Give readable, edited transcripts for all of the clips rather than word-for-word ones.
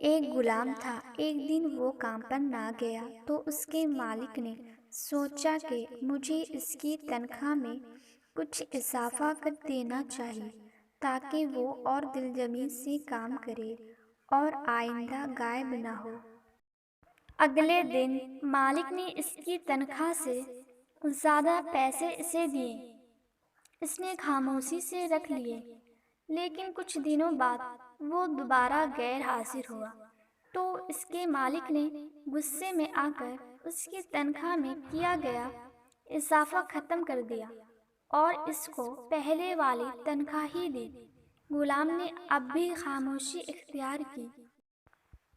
ایک غلام تھا۔ ایک دن وہ کام پر نہ گیا تو اس کے مالک نے سوچا کہ مجھے اس کی تنخواہ میں کچھ اضافہ کر دینا چاہیے تاکہ وہ اور دلجمی سے کام کرے اور آئندہ غائب نہ ہو۔ اگلے دن مالک نے اس کی تنخواہ سے زیادہ پیسے اسے دیے۔ اس نے خاموشی سے رکھ لیے، لیکن کچھ دنوں بعد وہ دوبارہ غیر حاضر ہوا تو اس کے مالک نے غصے میں آ کر اس کی تنخواہ میں کیا گیا اضافہ ختم کر دیا اور اس کو پہلے والی تنخواہ ہی دی۔ غلام نے اب بھی خاموشی اختیار کی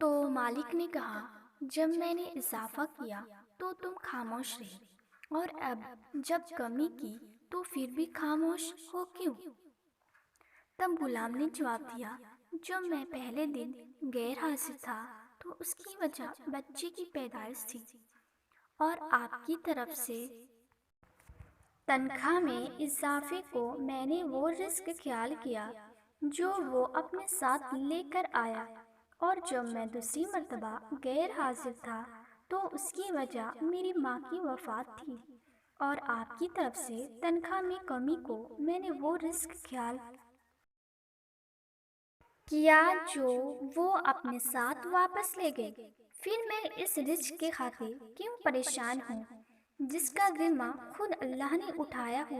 تو مالک نے کہا، جب میں نے اضافہ کیا تو تم خاموش رہی، اور اب جب کمی کی تو پھر بھی خاموش ہو کیوں؟ تب غلام نے جواب دیا، جب میں پہلے دن غیر حاضر تھا تو اس کی وجہ بچے کی پیدائش تھی، اور آپ کی طرف سے تنخواہ میں اضافے کو میں نے وہ رزق خیال کیا جو وہ اپنے ساتھ لے کر آیا، اور جب میں دوسری مرتبہ غیر حاضر تھا تو اس کی وجہ میری ماں کی وفات تھی، اور آپ کی طرف سے تنخواہ میں کمی کو میں نے وہ رزق خیال کیا جو وہ اپنے ساتھ واپس لے گئے۔ پھر میں اس رزق کے خاطر کیوں پریشان ہوں جس کا ذمہ خود اللہ نے اٹھایا ہوا